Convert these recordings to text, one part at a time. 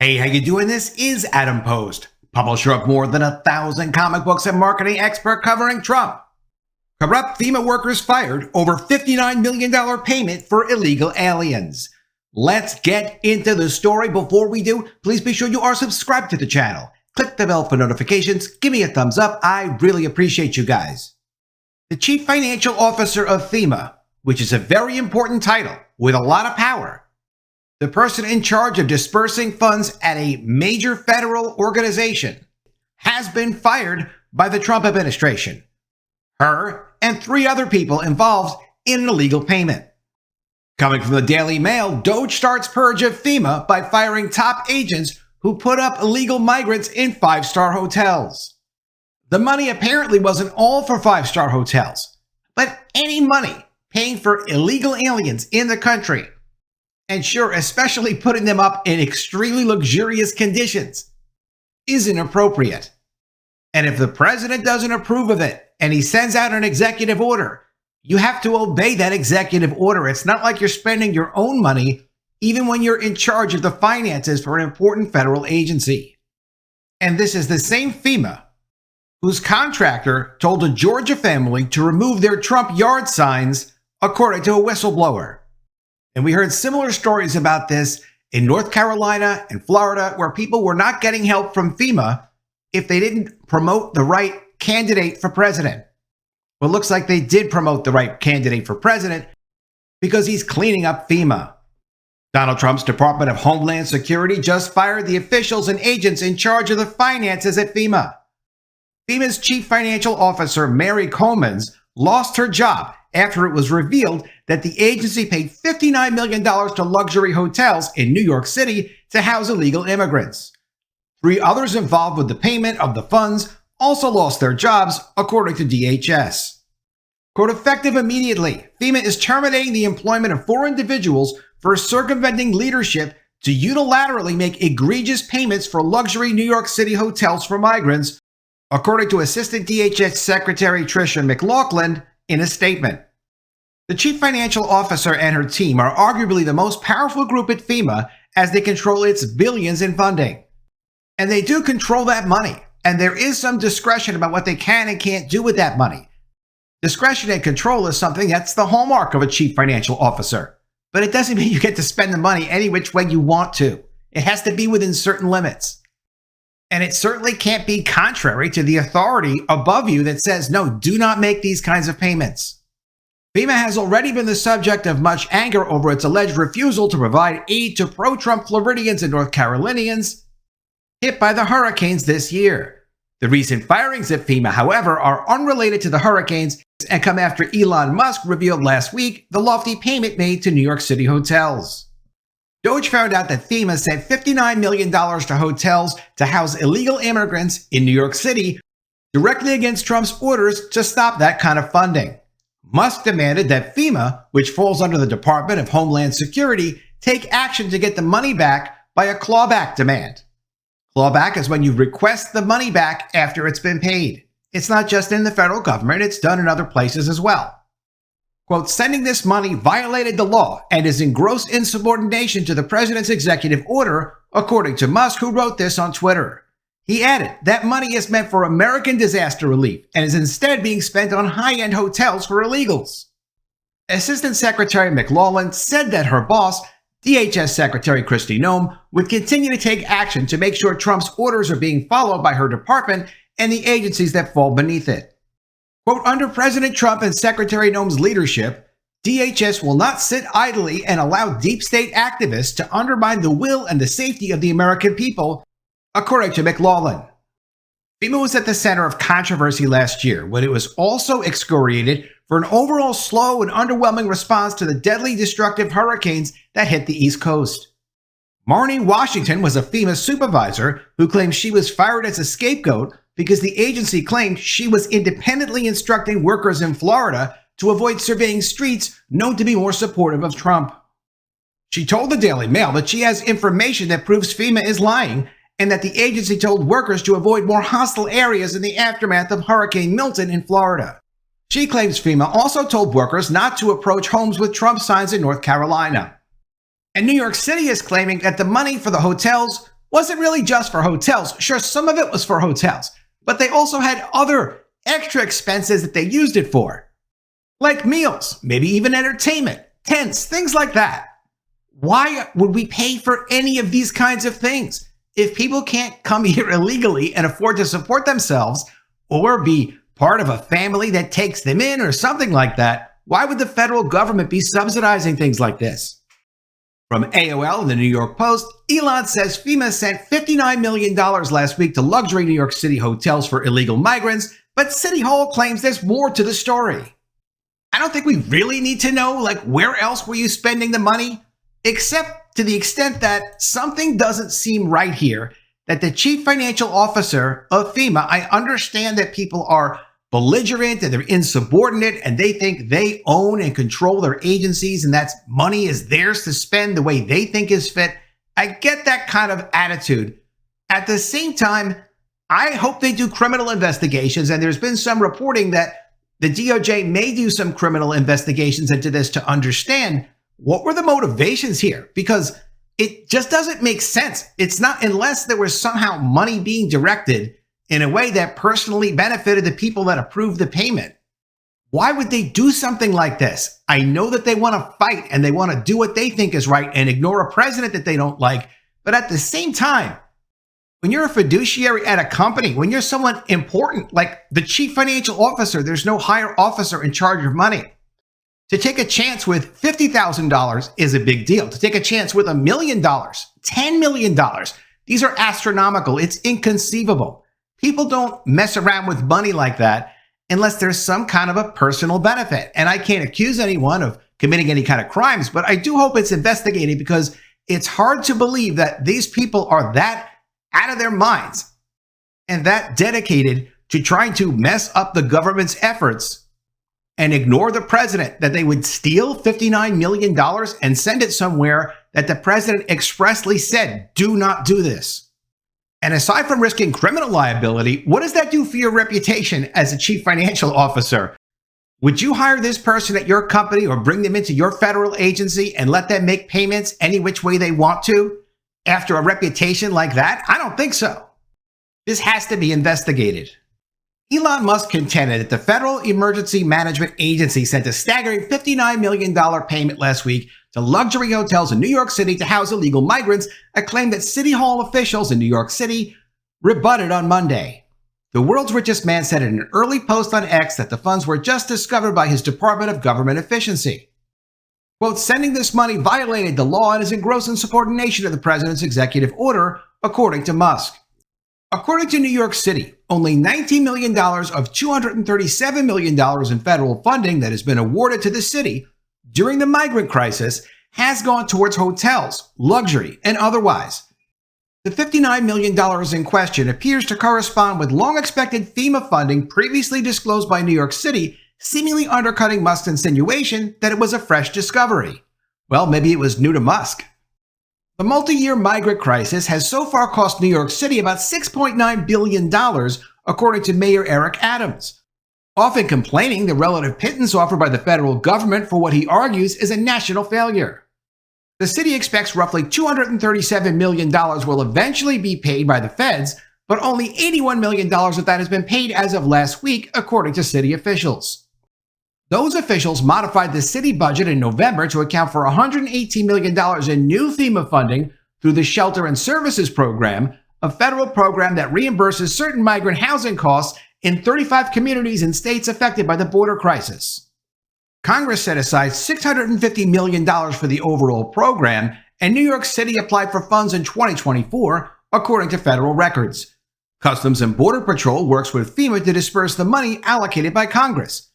Hey, how you doing? This is Adam Post, publisher of more than 1,000 comic books and marketing expert covering Trump. Corrupt FEMA workers fired over $59 million payment for illegal aliens. Let's get into the story. Before we do, please be sure you are subscribed to the channel. Click the bell for notifications. Give me a thumbs up. I really appreciate you guys. The Chief Financial Officer of FEMA, which is a very important title with a lot of power, the person in charge of dispersing funds at a major federal organization, has been fired by the Trump administration. Her and 3 other people involved in an illegal payment. Coming from the Daily Mail, DOGE starts purge of FEMA by firing top agents who put up illegal migrants in 5-star hotels. The money apparently wasn't all for 5-star hotels, but any money paying for illegal aliens in the country. And sure, especially putting them up in extremely luxurious conditions, is inappropriate. And if the president doesn't approve of it and he sends out an executive order, you have to obey that executive order. It's not like you're spending your own money, even when you're in charge of the finances for an important federal agency. And this is the same FEMA whose contractor told a Georgia family to remove their Trump yard signs, according to a whistleblower. And we heard similar stories about this in North Carolina and Florida, where people were not getting help from FEMA if they didn't promote the right candidate for president. Well, it looks like they did promote the right candidate for president because he's cleaning up FEMA. Donald Trump's Department of Homeland Security just fired the officials and agents in charge of the finances at FEMA. FEMA's Chief Financial Officer, Mary Comans, lost her job after it was revealed that the agency paid $59 million to luxury hotels in New York City to house illegal immigrants. 3 others involved with the payment of the funds also lost their jobs, according to DHS. Quote, effective immediately, FEMA is terminating the employment of 4 individuals for circumventing leadership to unilaterally make egregious payments for luxury New York City hotels for migrants, according to Assistant DHS Secretary Tricia McLaughlin in a statement. The Chief Financial Officer and her team are arguably the most powerful group at FEMA as they control its billions in funding. And they do control that money, and there is some discretion about what they can and can't do with that money. Discretion and control is something that's the hallmark of a Chief Financial Officer, but it doesn't mean you get to spend the money any which way you want to. It has to be within certain limits. And it certainly can't be contrary to the authority above you that says, no, do not make these kinds of payments. FEMA has already been the subject of much anger over its alleged refusal to provide aid to pro-Trump Floridians and North Carolinians hit by the hurricanes this year. The recent firings at FEMA, however, are unrelated to the hurricanes and come after Elon Musk revealed last week the lofty payment made to New York City hotels. DOGE found out that FEMA sent $59 million to hotels to house illegal immigrants in New York City, directly against Trump's orders to stop that kind of funding. Musk demanded that FEMA, which falls under the Department of Homeland Security, take action to get the money back by a clawback demand. Clawback is when you request the money back after it's been paid. It's not just in the federal government, it's done in other places as well. Quote, sending this money violated the law and is in gross insubordination to the president's executive order, according to Musk, who wrote this on Twitter. He added, that money is meant for American disaster relief and is instead being spent on high-end hotels for illegals. Assistant Secretary McLaughlin said that her boss, DHS Secretary Kristi Noem, would continue to take action to make sure Trump's orders are being followed by her department and the agencies that fall beneath it. Quote, under President Trump and Secretary Noem's leadership, DHS will not sit idly and allow deep state activists to undermine the will and the safety of the American people, according to McLaughlin. FEMA was at the center of controversy last year when it was also excoriated for an overall slow and underwhelming response to the deadly destructive hurricanes that hit the East Coast. Marnie Washington was a FEMA supervisor who claimed she was fired as a scapegoat because the agency claimed she was independently instructing workers in Florida to avoid surveying streets known to be more supportive of Trump. She told the Daily Mail that she has information that proves FEMA is lying and that the agency told workers to avoid more hostile areas in the aftermath of Hurricane Milton in Florida. She claims FEMA also told workers not to approach homes with Trump signs in North Carolina. And New York City is claiming that the money for the hotels wasn't really just for hotels. Sure, some of it was for hotels, but they also had other extra expenses that they used it for, like meals, maybe even entertainment, tents, things like that. Why would we pay for any of these kinds of things? If people can't come here illegally and afford to support themselves or be part of a family that takes them in or something like that, why would the federal government be subsidizing things like this? From AOL and the New York Post, Elon says FEMA sent $59 million last week to luxury New York City hotels for illegal migrants, but City Hall claims there's more to the story. I don't think we really need to know, where else were you spending the money? Except to the extent that something doesn't seem right here, that the chief financial officer of FEMA, I understand that people are belligerent and they're insubordinate and they think they own and control their agencies and that money is theirs to spend the way they think is fit. I get that kind of attitude. At the same time, I hope they do criminal investigations, and there's been some reporting that the DOJ may do some criminal investigations into this to understand what were the motivations here, because it just doesn't make sense. It's not, unless there was somehow money being directed in a way that personally benefited the people that approved the payment. Why would they do something like this? I know that they want to fight and they want to do what they think is right and ignore a president that they don't like. But at the same time, when you're a fiduciary at a company, when you're someone important, like the chief financial officer, there's no higher officer in charge of money. To take a chance with $50,000 is a big deal. To take a chance with $1 million, $10 million, these are astronomical. It's inconceivable. People don't mess around with money like that unless there's some kind of a personal benefit. And I can't accuse anyone of committing any kind of crimes, but I do hope it's investigated, because it's hard to believe that these people are that out of their minds and that dedicated to trying to mess up the government's efforts and ignore the president, that they would steal $59 million and send it somewhere that the president expressly said, do not do this. And aside from risking criminal liability, what does that do for your reputation as a chief financial officer? Would you hire this person at your company or bring them into your federal agency and let them make payments any which way they want to after a reputation like that? I don't think so. This has to be investigated. Elon Musk contended that the Federal Emergency Management Agency sent a staggering $59 million payment last week to luxury hotels in New York City to house illegal migrants, a claim that City Hall officials in New York City rebutted on Monday. The world's richest man said in an early post on X that the funds were just discovered by his Department of Government Efficiency. Quote, sending this money violated the law and is in gross insubordination of the president's executive order, according to Musk. According to New York City, only $19 million of $237 million in federal funding that has been awarded to the city during the migrant crisis has gone towards hotels, luxury, and otherwise. The $59 million in question appears to correspond with long-expected FEMA funding previously disclosed by New York City, seemingly undercutting Musk's insinuation that it was a fresh discovery. Well, maybe it was new to Musk. The multi-year migrant crisis has so far cost New York City about $6.9 billion, according to Mayor Eric Adams, often complaining the relative pittance offered by the federal government for what he argues is a national failure. The city expects roughly $237 million will eventually be paid by the feds, but only $81 million of that has been paid as of last week, according to city officials. Those officials modified the city budget in November to account for $118 million in new FEMA funding through the Shelter and Services Program, a federal program that reimburses certain migrant housing costs in 35 communities and states affected by the border crisis. Congress set aside $650 million for the overall program, and New York City applied for funds in 2024, according to federal records. Customs and Border Patrol works with FEMA to disperse the money allocated by Congress.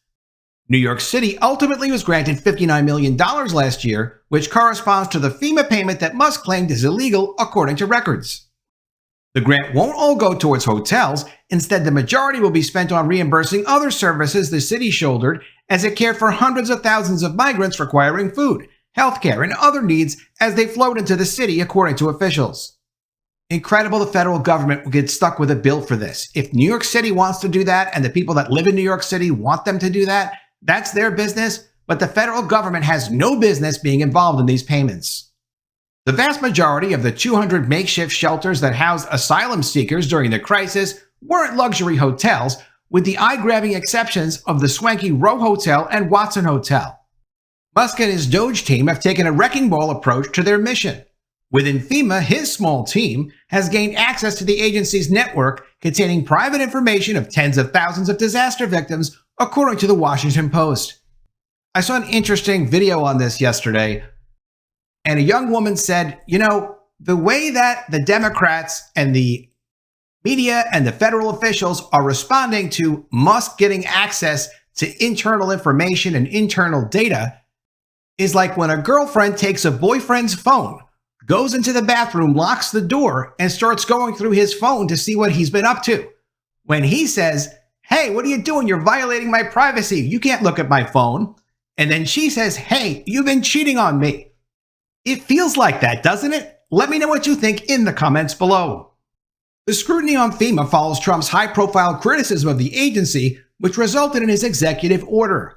New York City ultimately was granted $59 million last year, which corresponds to the FEMA payment that Musk claimed is illegal, according to records. The grant won't all go towards hotels. Instead, the majority will be spent on reimbursing other services the city shouldered as it cared for hundreds of thousands of migrants requiring food, healthcare, and other needs as they flowed into the city, according to officials. Incredible the federal government will get stuck with a bill for this. If New York City wants to do that and the people that live in New York City want them to do that, that's their business, but the federal government has no business being involved in these payments. The vast majority of the 200 makeshift shelters that housed asylum seekers during the crisis weren't luxury hotels, with the eye-grabbing exceptions of the swanky Row Hotel and Watson Hotel. Musk and his DOGE team have taken a wrecking ball approach to their mission. Within Fema, his small team has gained access to the agency's network containing private information of tens of thousands of disaster victims, according to the Washington Post. I saw an interesting video on this yesterday, and a young woman said, the way that the Democrats and the media and the federal officials are responding to Musk getting access to internal information and internal data is like when a girlfriend takes a boyfriend's phone, goes into the bathroom, locks the door, and starts going through his phone to see what he's been up to. When he says, "Hey, what are you doing? You're violating my privacy. You can't look at my phone." And then she says, "Hey, you've been cheating on me." It feels like that, doesn't it? Let me know what you think in the comments below. The scrutiny on Fema follows Trump's high-profile criticism of the agency, which resulted in his executive order.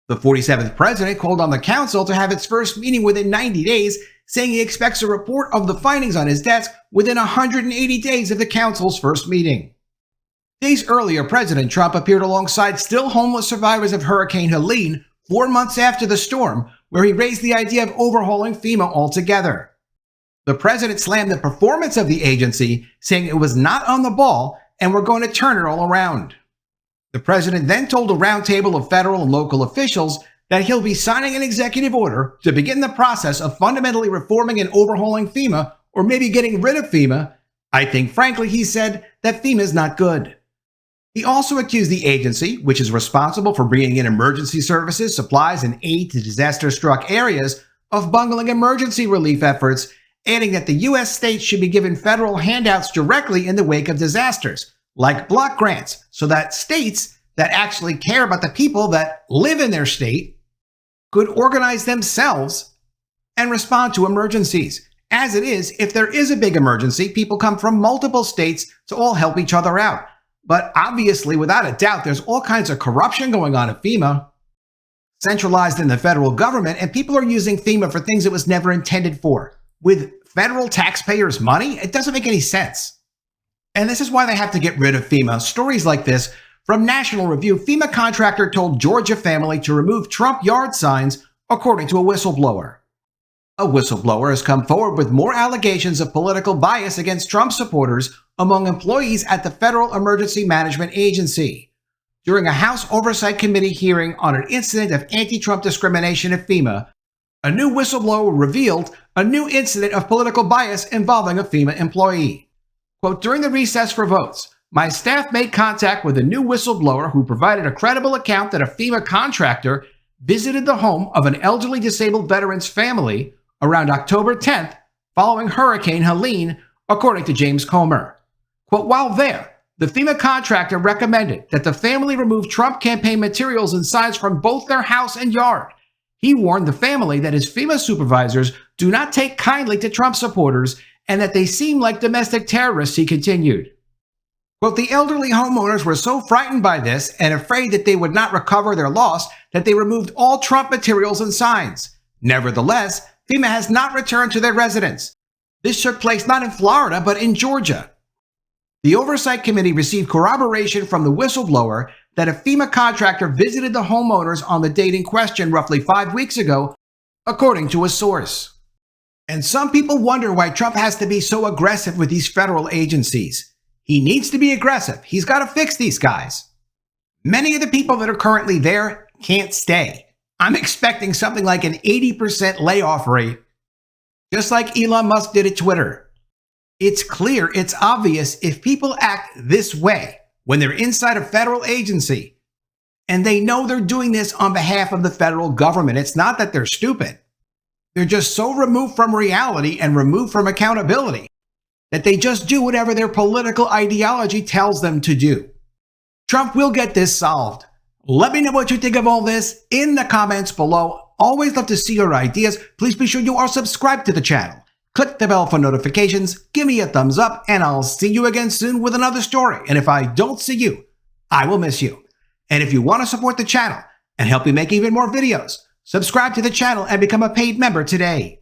The 47th president called on the council to have its first meeting within 90 days, saying he expects a report of the findings on his desk within 180 days of the council's first meeting. Days earlier, President Trump appeared alongside still homeless survivors of Hurricane Helene 4 months after the storm, where he raised the idea of overhauling Fema altogether. The president slammed the performance of the agency, saying it was not on the ball and we're going to turn it all around. The president then told a roundtable of federal and local officials that he'll be signing an executive order to begin the process of fundamentally reforming and overhauling Fema, or maybe getting rid of Fema. I think, frankly, he said, that Fema is not good. He also accused the agency, which is responsible for bringing in emergency services, supplies, and aid to disaster-struck areas, of bungling emergency relief efforts, adding that the U.S. states should be given federal handouts directly in the wake of disasters, like block grants, so that states that actually care about the people that live in their state could organize themselves and respond to emergencies. As it is, if there is a big emergency, people come from multiple states to all help each other out. But obviously, without a doubt, there's all kinds of corruption going on at Fema, centralized in the federal government, and people are using Fema for things it was never intended for. With federal taxpayers' money, it doesn't make any sense. And this is why they have to get rid of Fema. Stories like this from National Review: Fema contractor told Georgia family to remove Trump yard signs, according to a whistleblower. A whistleblower has come forward with more allegations of political bias against Trump supporters among employees at the Federal Emergency Management Agency. During a House Oversight Committee hearing on an incident of anti-Trump discrimination at Fema, a new whistleblower revealed a new incident of political bias involving a Fema employee. Quote, "During the recess for votes, my staff made contact with a new whistleblower who provided a credible account that a Fema contractor visited the home of an elderly disabled veteran's family around October 10th following Hurricane Helene, according to James Comer. Quote, while there, the Fema contractor recommended that the family remove Trump campaign materials and signs from both their house and yard. He warned the family that his FEMA supervisors do not take kindly to Trump supporters and that they seem like domestic terrorists," he continued. Quote, "The elderly homeowners were so frightened by this and afraid that they would not recover their loss that they removed all Trump materials and signs. Nevertheless, FEMA has not returned to their residence. This took place not in Florida, but in Georgia." The Oversight Committee received corroboration from the whistleblower that a FEMA contractor visited the homeowners on the date in question roughly 5 weeks ago, according to a source. And some people wonder why Trump has to be so aggressive with these federal agencies. He needs to be aggressive. He's got to fix these guys. Many of the people that are currently there can't stay. I'm expecting something like an 80% layoff rate, just like Elon Musk did at Twitter. It's clear, it's obvious, if people act this way when they're inside a federal agency and they know they're doing this on behalf of the federal government. It's not that they're stupid. They're just so removed from reality and removed from accountability that they just do whatever their political ideology tells them to do. Trump will get this solved. Let me know what you think of all this in the comments below. Always love to see your ideas. Please be sure you are subscribed to the channel. Click the bell for notifications, give me a thumbs up, and I'll see you again soon with another story. And if I don't see you, I will miss you. And if you want to support the channel and help me make even more videos, subscribe to the channel and become a paid member today.